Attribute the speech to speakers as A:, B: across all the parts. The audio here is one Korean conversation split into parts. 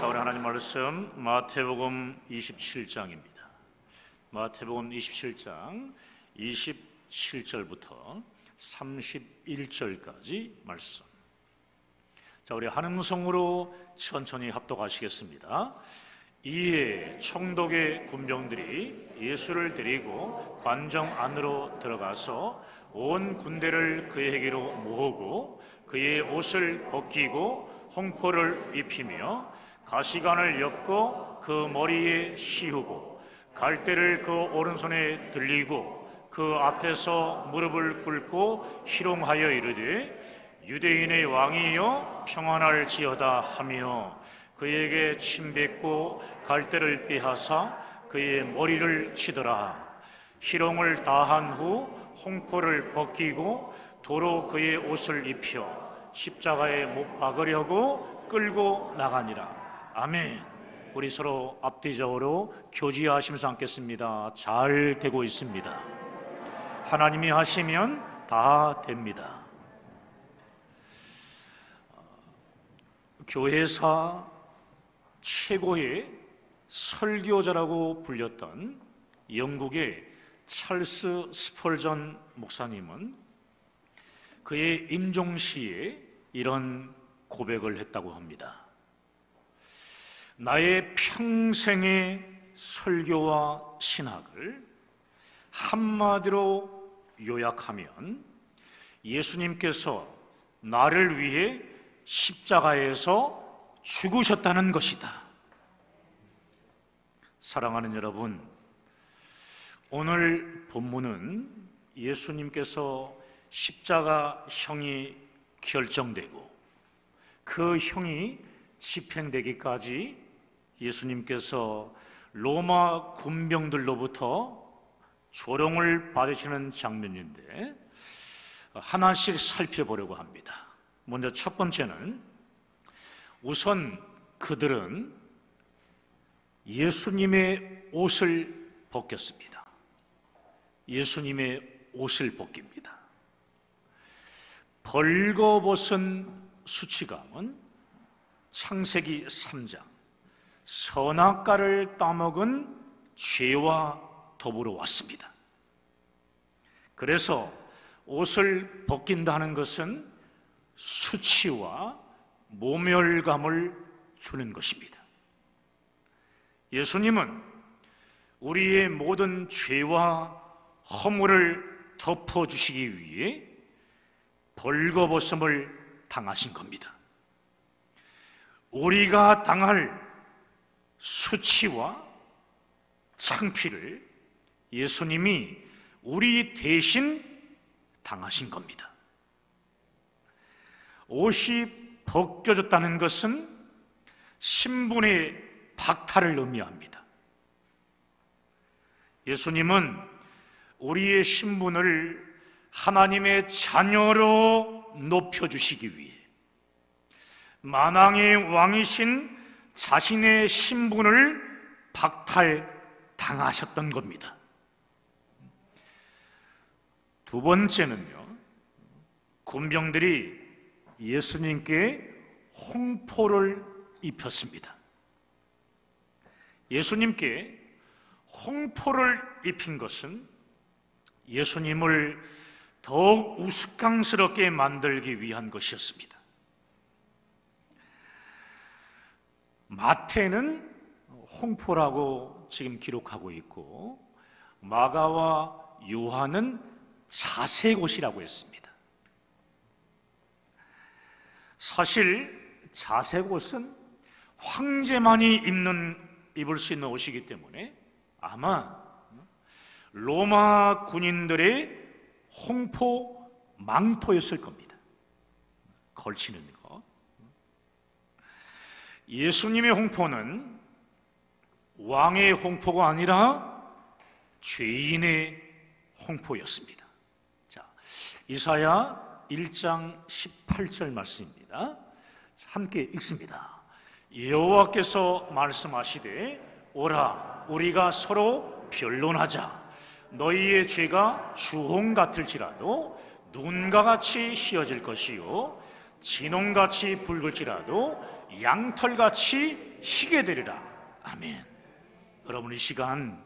A: 우리 하나님 말씀 마태복음 27장입니다. 마태복음 27장 27절부터 31절까지 말씀. 자, 우리 한 음성으로 천천히 합독하시겠습니다. 이에 총독의 군병들이 예수를 데리고 관정 안으로 들어가서 온 군대를 그에게로 모으고 그의 옷을 벗기고 홍포를 입히며 가시관을 엮고 그 머리에 씌우고 갈대를 그 오른손에 들리고 그 앞에서 무릎을 꿇고 희롱하여 이르되 유대인의 왕이여 평안할지어다 하며 그에게 침뱉고 갈대를 빼앗아 그의 머리를 치더라. 희롱을 다한 후 홍포를 벗기고 도로 그의 옷을 입혀 십자가에 못 박으려고 끌고 나가니라. 아멘. 우리 서로 앞뒤적으로 교지하시면서 앉겠습니다. 잘 되고 있습니다. 하나님이 하시면 다 됩니다. 교회사 최고의 설교자라고 불렸던 영국의 찰스 스펄전 목사님은 그의 임종시에 이런 고백을 했다고 합니다. 나의 평생의 설교와 신학을 한마디로 요약하면 예수님께서 나를 위해 십자가에서 죽으셨다는 것이다. 사랑하는 여러분, 오늘 본문은 예수님께서 십자가 형이 결정되고 그 형이 집행되기까지 예수님께서 로마 군병들로부터 조롱을 받으시는 장면인데 하나씩 살펴보려고 합니다. 먼저 첫 번째는 우선 그들은 예수님의 옷을 벗겼습니다. 예수님의 옷을 벗깁니다. 벌거벗은 수치감은 창세기 3장 선악과를 따먹은 죄와 더불어 왔습니다. 그래서 옷을 벗긴다는 것은 수치와 모멸감을 주는 것입니다. 예수님은 우리의 모든 죄와 허물을 덮어주시기 위해 벌거벗음을 당하신 겁니다. 우리가 당할 수치와 창피를 예수님이 우리 대신 당하신 겁니다. 옷이 벗겨졌다는 것은 신분의 박탈을 의미합니다. 예수님은 우리의 신분을 하나님의 자녀로 높여주시기 위해 만왕의 왕이신 자신의 신분을 박탈당하셨던 겁니다. 두 번째는요, 군병들이 예수님께 홍포를 입혔습니다. 예수님께 홍포를 입힌 것은 예수님을 더욱 우스꽝스럽게 만들기 위한 것이었습니다. 마태는 홍포라고 지금 기록하고 있고 마가와 요한은 자색옷이라고 했습니다. 사실 자색옷은 황제만이 입을 수 있는 옷이기 때문에 아마 로마 군인들의 홍포 망토였을 겁니다. 걸치는 것. 예수님의 홍포는 왕의 홍포가 아니라 죄인의 홍포였습니다. 자, 이사야 1장 18절 말씀입니다. 함께 읽습니다. 여호와께서 말씀하시되 오라 우리가 서로 변론하자. 너희의 죄가 주홍 같을지라도 눈과 같이 휘어질 것이요 진홍같이 붉을지라도 양털같이 희게 되리라. 아멘. 여러분, 이 시간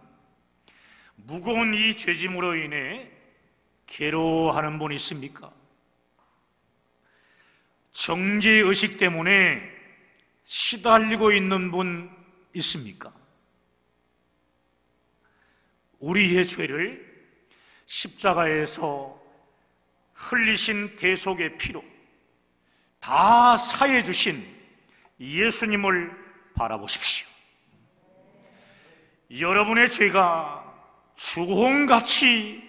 A: 무거운 이 죄짐으로 인해 괴로워하는 분 있습니까? 정죄의식 때문에 시달리고 있는 분 있습니까? 우리의 죄를 십자가에서 흘리신 대속의 피로 다 사해 주신 예수님을 바라보십시오. 여러분의 죄가 주홍같이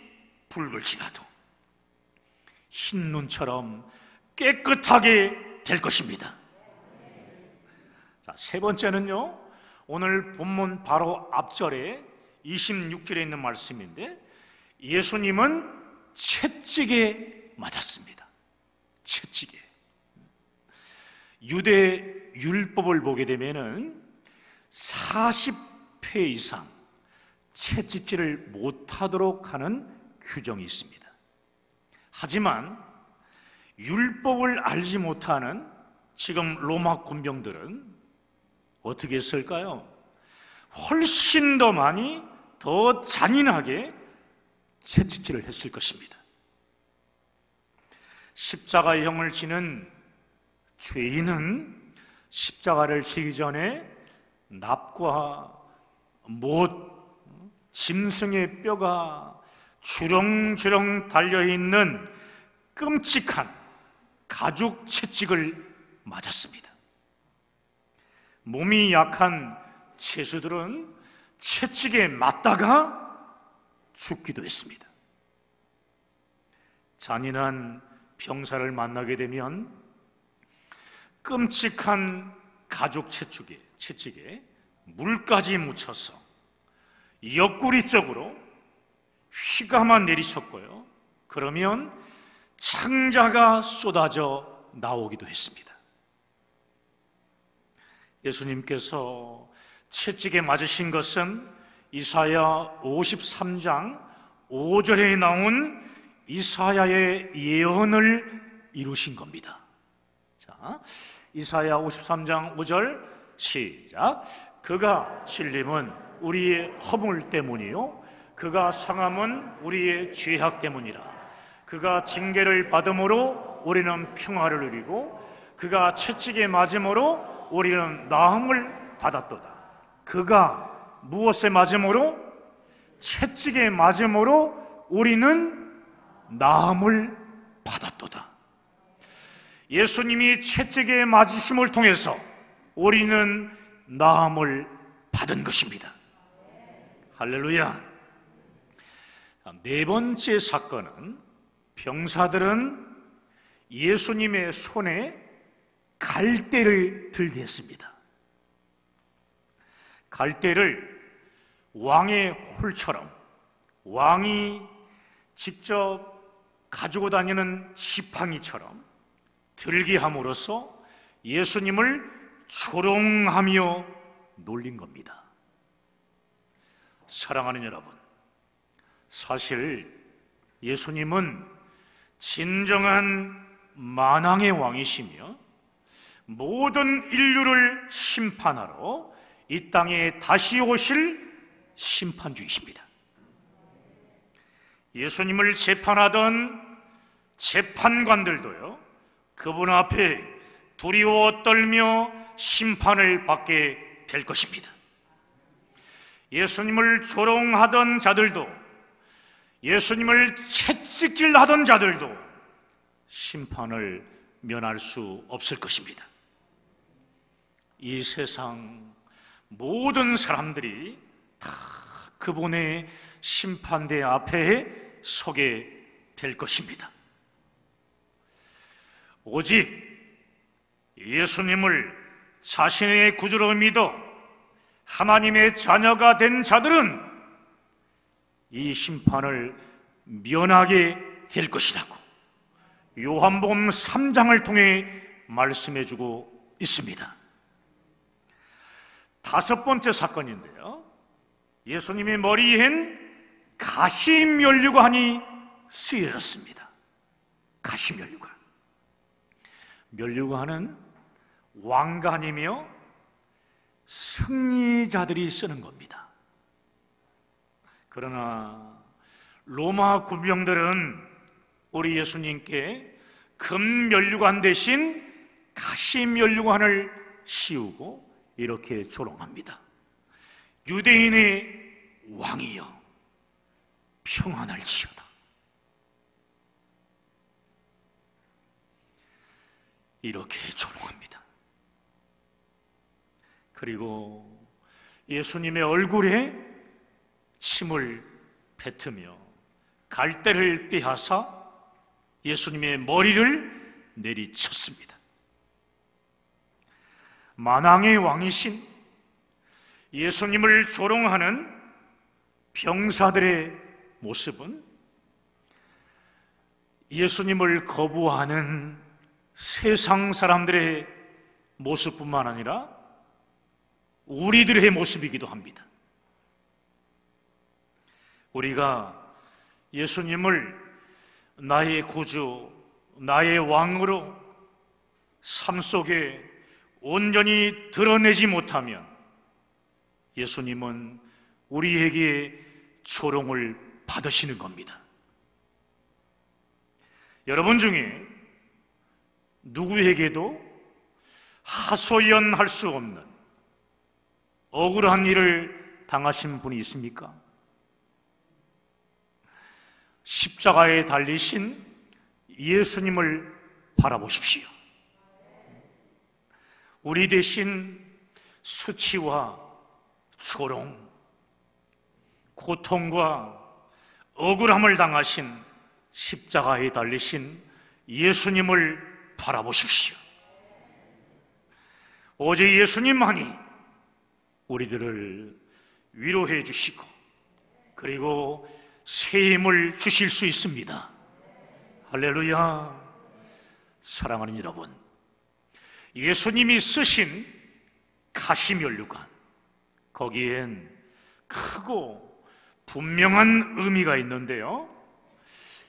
A: 붉을지라도 흰 눈처럼 깨끗하게 될 것입니다. 자, 세 번째는요, 오늘 본문 바로 앞절에 26절에 있는 말씀인데, 예수님은 채찍에 맞았습니다. 채찍에. 유대 율법을 보게 되면은 40회 이상 채찍질을 못하도록 하는 규정이 있습니다. 하지만 율법을 알지 못하는 지금 로마 군병들은 어떻게 했을까요? 훨씬 더 많이, 더 잔인하게 채찍질을 했을 것입니다. 십자가의 형을 지는 죄인은 십자가를 지기 전에 납과 못, 짐승의 뼈가 주렁주렁 달려있는 끔찍한 가죽 채찍을 맞았습니다. 몸이 약한 죄수들은 채찍에 맞다가 죽기도 했습니다. 잔인한 병사를 만나게 되면 끔찍한 가죽 채찍에 물까지 묻혀서 옆구리 쪽으로 휘가만 내리쳤고요, 그러면 창자가 쏟아져 나오기도 했습니다. 예수님께서 채찍에 맞으신 것은 이사야 53장 5절에 나온 이사야의 예언을 이루신 겁니다. 자, 이사야 53장 5절 시작. 그가 찔림은 우리의 허물 때문이요 그가 상함은 우리의 죄악 때문이라. 그가 징계를 받음으로 우리는 평화를 누리고 그가 채찍에 맞음으로 우리는 나음을 받았도다. 그가 무엇에 맞음으로? 채찍에 맞음으로 우리는 나음을 받았도다. 예수님이 채찍에 맞으심을 통해서 우리는 나음을 받은 것입니다. 할렐루야. 네 번째 사건은, 병사들은 예수님의 손에 갈대를 들게 했습니다. 갈대를 왕의 홀처럼, 왕이 직접 가지고 다니는 지팡이처럼 들게 함으로써 예수님을 조롱하며 놀린 겁니다. 사랑하는 여러분, 사실 예수님은 진정한 만왕의 왕이시며 모든 인류를 심판하러 이 땅에 다시 오실 심판주이십니다. 예수님을 재판하던 재판관들도요, 그분 앞에 두려워 떨며 심판을 받게 될 것입니다. 예수님을 조롱하던 자들도, 예수님을 채찍질하던 자들도 심판을 면할 수 없을 것입니다. 이 세상 모든 사람들이 다 그분의 심판대 앞에 서게 될 것입니다. 오직 예수님을 자신의 구주로 믿어 하나님의 자녀가 된 자들은 이 심판을 면하게 될 것이라고 요한복음 3장을 통해 말씀해주고 있습니다. 다섯 번째 사건인데요, 예수님의 머리엔 가시면류관이 쓰여졌습니다. 가시면류관. 면류관은 왕관이며 승리자들이 쓰는 겁니다. 그러나 로마 군병들은 우리 예수님께 금면류관 대신 가시면류관을 씌우고 이렇게 조롱합니다. 유대인의 왕이여 평안할지어다. 이렇게 조롱합니다. 그리고 예수님의 얼굴에 침을 뱉으며 갈대를 빼앗아 예수님의 머리를 내리쳤습니다. 만왕의 왕이신 예수님을 조롱하는 병사들의 모습은 예수님을 거부하는 세상 사람들의 모습뿐만 아니라 우리들의 모습이기도 합니다. 우리가 예수님을 나의 구주, 나의 왕으로 삶 속에 온전히 드러내지 못하면 예수님은 우리에게 조롱을 받으시는 겁니다. 여러분 중에 누구에게도 하소연할 수 없는 억울한 일을 당하신 분이 있습니까? 십자가에 달리신 예수님을 바라보십시오. 우리 대신 수치와 조롱, 고통과 억울함을 당하신 십자가에 달리신 예수님을 바라보십시오. 오직 예수님만이 우리들을 위로해 주시고 그리고 새 힘을 주실 수 있습니다. 할렐루야. 사랑하는 여러분, 예수님이 쓰신 가시면류관, 거기엔 크고 분명한 의미가 있는데요,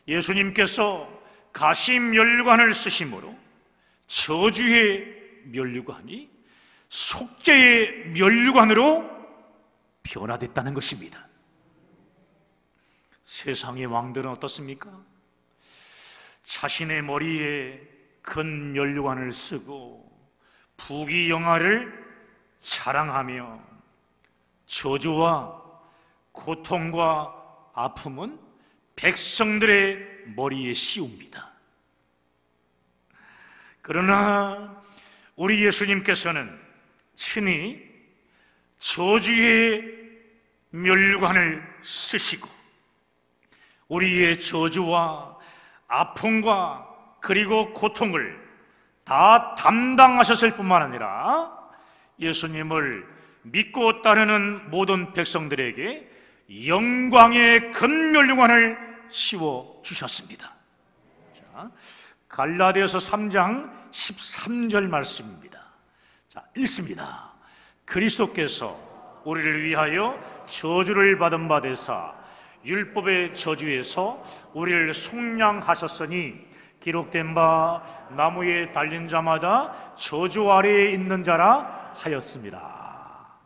A: 예수님께서 가시면류관을 쓰심으로 저주의 면류관이 속죄의 면류관으로 변화됐다는 것입니다. 세상의 왕들은 어떻습니까? 자신의 머리에 큰 면류관을 쓰고 부귀영화를 자랑하며 저주와 고통과 아픔은 백성들의 머리에 씌웁니다. 그러나 우리 예수님께서는 친히 저주의 면류관을 쓰시고 우리의 저주와 아픔과 그리고 고통을 다 담당하셨을 뿐만 아니라 예수님을 믿고 따르는 모든 백성들에게 영광의 큰 면류관을 씌워 주셨습니다. 자, 갈라디아서 3장 13절 말씀입니다. 자, 읽습니다. 그리스도께서 우리를 위하여 저주를 받은 바 되사 율법의 저주에서 우리를 속량하셨으니 기록된 바 나무에 달린 자마다 저주 아래에 있는 자라 하였습니다.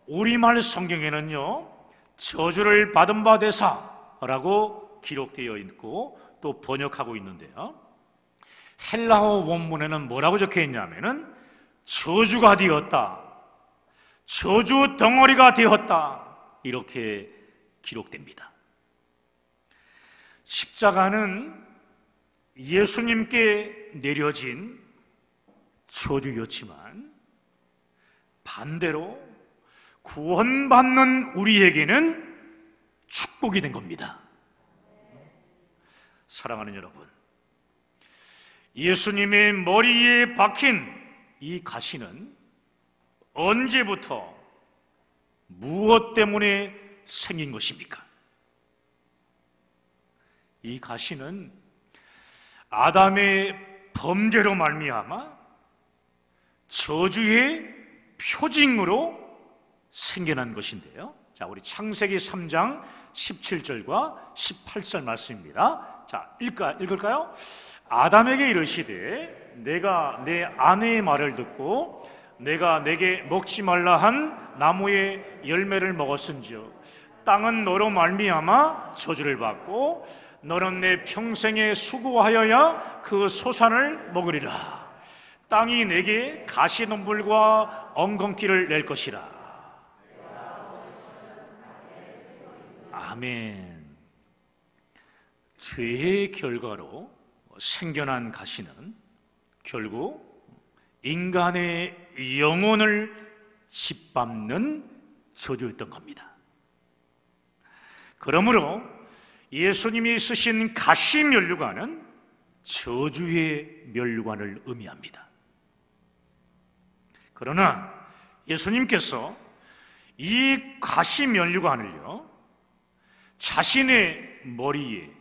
A: 우리말 성경에는요, 저주를 받은 바 되사라고 기록되어 있고 또 번역하고 있는데요, 헬라어 원문에는 뭐라고 적혀 있냐면은 저주가 되었다, 저주 덩어리가 되었다, 이렇게 기록됩니다. 십자가는 예수님께 내려진 저주였지만 반대로 구원받는 우리에게는 축복이 된 겁니다. 사랑하는 여러분, 예수님의 머리에 박힌 이 가시는 언제부터 무엇 때문에 생긴 것입니까? 이 가시는 아담의 범죄로 말미암아 저주의 표징으로 생겨난 것인데요, 자, 우리 창세기 3장 17절과 18절 말씀입니다. 자, 읽을까요? 아담에게 이르시되 내가 내 아내의 말을 듣고 내가 내게 먹지 말라 한 나무의 열매를 먹었은즉 땅은 너로 말미암아 저주를 받고 너는 내 평생에 수고하여야 그 소산을 먹으리라. 땅이 내게 가시덤불과 엉겅퀴를 낼 것이라. 아멘. 죄의 결과로 생겨난 가시는 결국 인간의 영혼을 짓밟는 저주였던 겁니다. 그러므로 예수님이 쓰신 가시 면류관은 저주의 면류관을 의미합니다. 그러나 예수님께서 이 가시 면류관을요, 자신의 머리에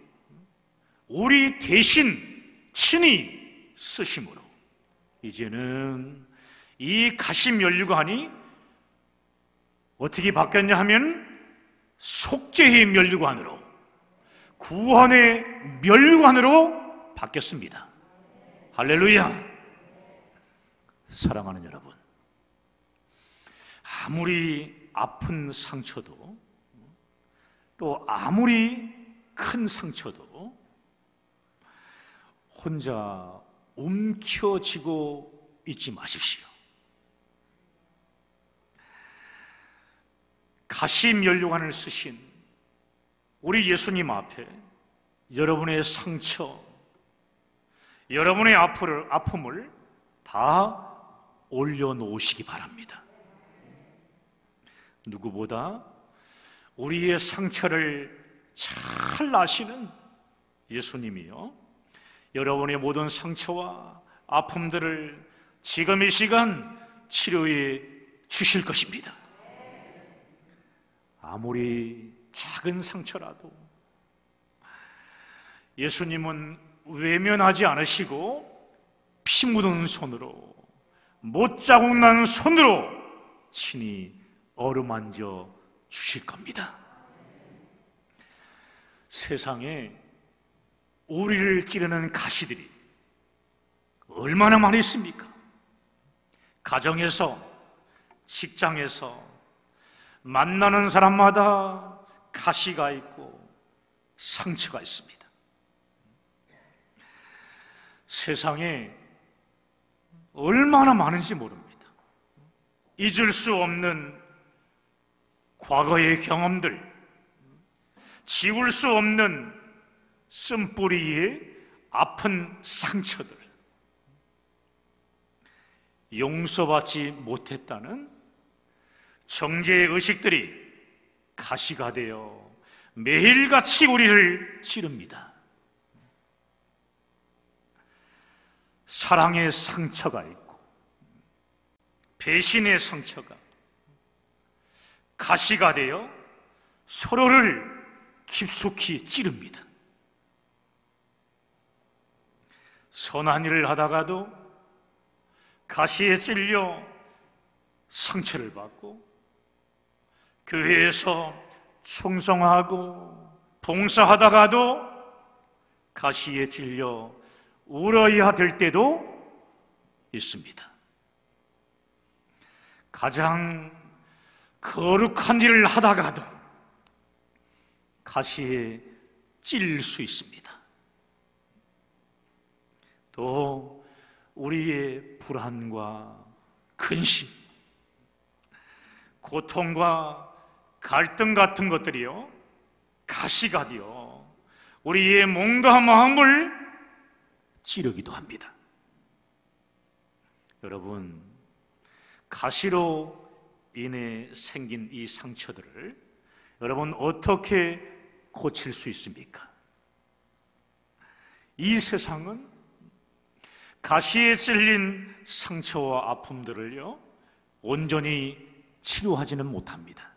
A: 우리 대신 친히 쓰심으로 이제는 이 가시 면류관이 어떻게 바뀌었냐 하면 속죄의 면류관으로, 구원의 면류관으로 바뀌었습니다. 할렐루야. 사랑하는 여러분, 아무리 아픈 상처도 또 아무리 큰 상처도 혼자 움켜쥐고 있지 마십시오. 가시 면류관을 쓰신 우리 예수님 앞에 여러분의 상처, 여러분의 아픔을 다 올려놓으시기 바랍니다. 누구보다 우리의 상처를 잘 아시는 예수님이요, 여러분의 모든 상처와 아픔들을 지금 이 시간 치료해 주실 것입니다. 아무리 작은 상처라도 예수님은 외면하지 않으시고 피 묻은 손으로, 못자국 난 손으로 친히 어루만져 주실 겁니다. 세상에 우리를 찌르는 가시들이 얼마나 많이 있습니까? 가정에서, 직장에서, 만나는 사람마다 가시가 있고 상처가 있습니다. 세상에 얼마나 많은지 모릅니다. 잊을 수 없는 과거의 경험들, 지울 수 없는 쓴뿌리의 아픈 상처들, 용서받지 못했다는 정죄의 의식들이 가시가 되어 매일같이 우리를 찌릅니다. 사랑의 상처가 있고 배신의 상처가 가시가 되어 서로를 깊숙이 찌릅니다. 선한 일을 하다가도 가시에 찔려 상처를 받고, 교회에서 충성하고 봉사하다가도 가시에 찔려 울어야 될 때도 있습니다. 가장 거룩한 일을 하다가도 가시에 찔릴 수 있습니다. 또 우리의 불안과 근심, 고통과 갈등 같은 것들이요, 가시가 되어 우리의 몸과 마음을 찌르기도 합니다. 여러분, 가시로 인해 생긴 이 상처들을 여러분 어떻게 고칠 수 있습니까? 이 세상은 가시에 찔린 상처와 아픔들을요, 온전히 치료하지는 못합니다.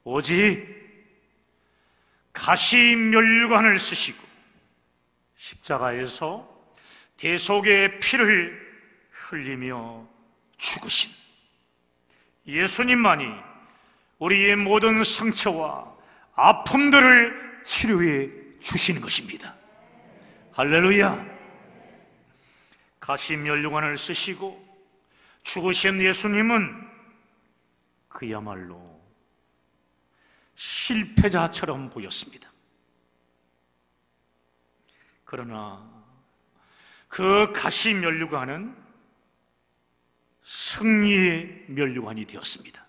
A: 오직 가시 면류관을 쓰시고 십자가에서 대속의 피를 흘리며 죽으신 예수님만이 우리의 모든 상처와 아픔들을 치료해 주시는 것입니다. 할렐루야. 가시 면류관을 쓰시고 죽으신 예수님은 그야말로 실패자처럼 보였습니다. 그러나 그 가시 면류관은 승리의 면류관이 되었습니다.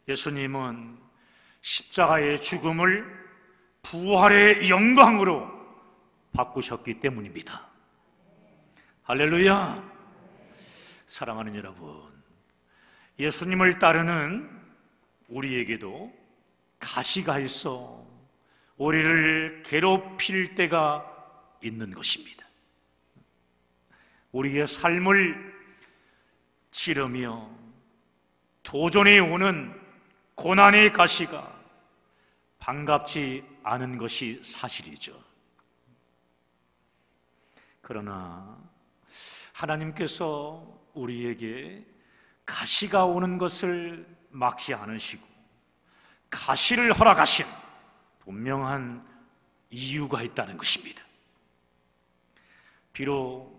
A: 예수님은 십자가의 죽음을 부활의 영광으로 바꾸셨기 때문입니다. 할렐루야! 사랑하는 여러분, 예수님을 따르는 우리에게도 가시가 있어 우리를 괴롭힐 때가 있는 것입니다. 우리의 삶을 찌르며 도전해 오는 고난의 가시가 반갑지 않은 것이 사실이죠. 그러나 하나님께서 우리에게 가시가 오는 것을 막지 않으시고 가시를 허락하신 분명한 이유가 있다는 것입니다. 비록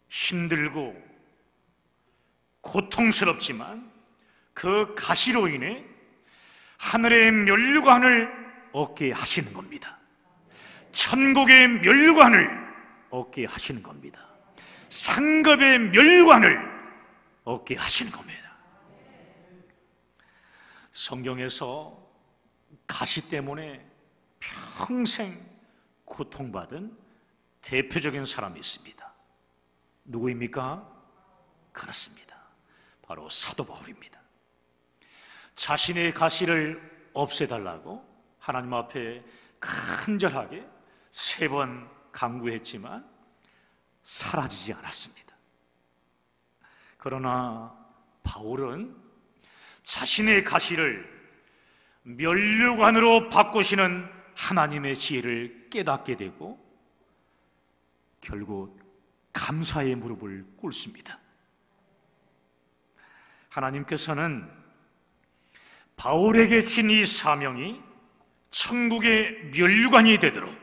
A: 힘들고 고통스럽지만 그 가시로 인해 하늘의 면류관을 얻게 하시는 겁니다. 천국의 면류관을 얻게 하시는 겁니다. 상급의 면류관을 얻게 하시는 겁니다. 성경에서 가시 때문에 평생 고통받은 대표적인 사람이 있습니다. 누구입니까? 그렇습니다. 바로 사도 바울입니다. 자신의 가시를 없애달라고 하나님 앞에 간절하게 3번 간구했지만 사라지지 않았습니다. 그러나 바울은 자신의 가시를 면류관으로 바꾸시는 하나님의 지혜를 깨닫게 되고 결국 감사의 무릎을 꿇습니다. 하나님께서는 바울에게 진 이 사명이 천국의 면류관이 되도록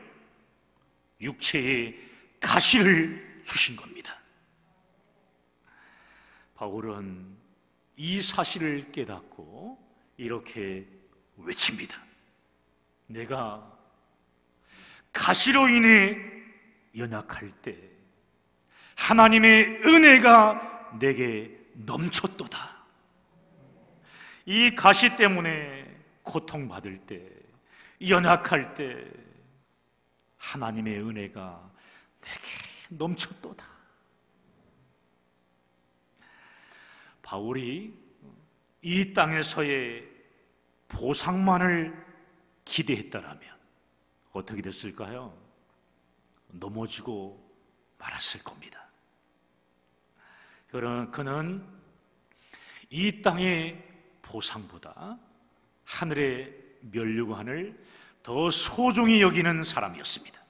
A: 육체의 가시를 주신 겁니다. 바울은 이 사실을 깨닫고 이렇게 외칩니다. 내가 가시로 인해 연약할 때 하나님의 은혜가 내게 넘쳤도다. 이 가시 때문에 고통받을 때, 연약할 때 하나님의 은혜가 내게 넘쳤도다. 바울이 이 땅에서의 보상만을 기대했다라면 어떻게 됐을까요? 넘어지고 말았을 겁니다. 그는 이 땅의 보상보다 하늘의 면류관을 더 소중히 여기는 사람이었습니다.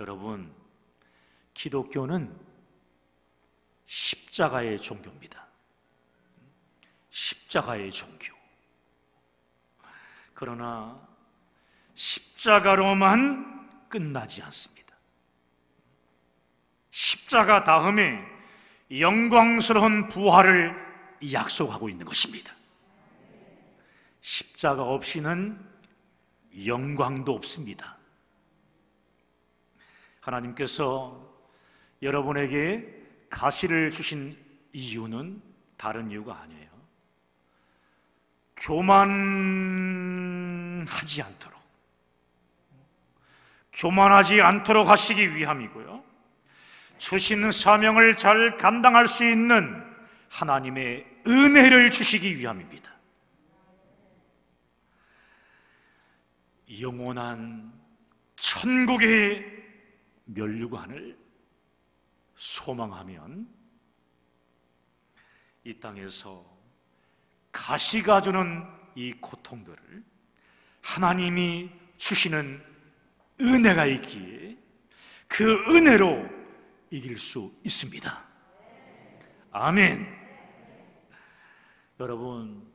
A: 여러분, 기독교는 십자가의 종교입니다. 십자가의 종교. 그러나 십자가로만 끝나지 않습니다. 십자가 다음에 영광스러운 부활을 약속하고 있는 것입니다. 십자가 없이는 영광도 없습니다. 하나님께서 여러분에게 가시를 주신 이유는 다른 이유가 아니에요. 교만하지 않도록 하시기 위함이고요, 주시는 사명을 잘 감당할 수 있는 하나님의 은혜를 주시기 위함입니다. 영원한 천국의 면류관을 소망하면 이 땅에서 가시가 주는 이 고통들을 하나님이 주시는 은혜가 있기에 그 은혜로 이길 수 있습니다. 아멘. 여러분,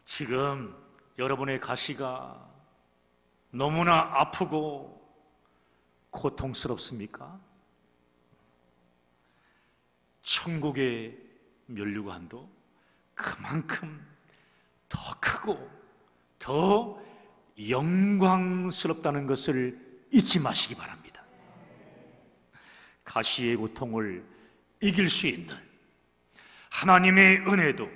A: 지금 여러분의 가시가 너무나 아프고 고통스럽습니까? 천국의 면류관도 그만큼 더 크고 더 영광스럽다는 것을 잊지 마시기 바랍니다. 가시의 고통을 이길 수 있는 하나님의 은혜도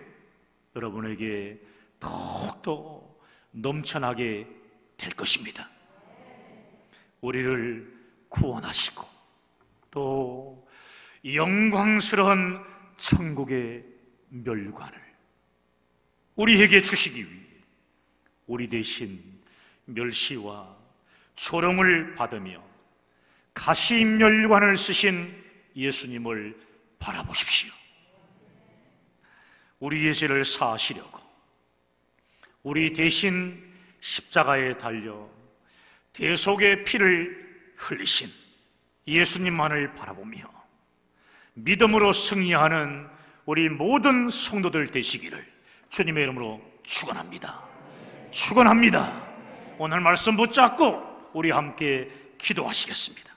A: 여러분에게 더욱더 넘쳐나게 될 것입니다. 우리를 구원하시고 또 영광스러운 천국의 면류관을 우리에게 주시기 위해 우리 대신 멸시와 조롱을 받으며 가시면류관을 쓰신 예수님을 바라보십시오. 우리의 죄를 사하시려고 우리 대신 십자가에 달려 대속의 피를 흘리신 예수님만을 바라보며 믿음으로 승리하는 우리 모든 성도들 되시기를 주님의 이름으로 축원합니다. 축원합니다. 오늘 말씀 붙잡고 우리 함께 기도하시겠습니다.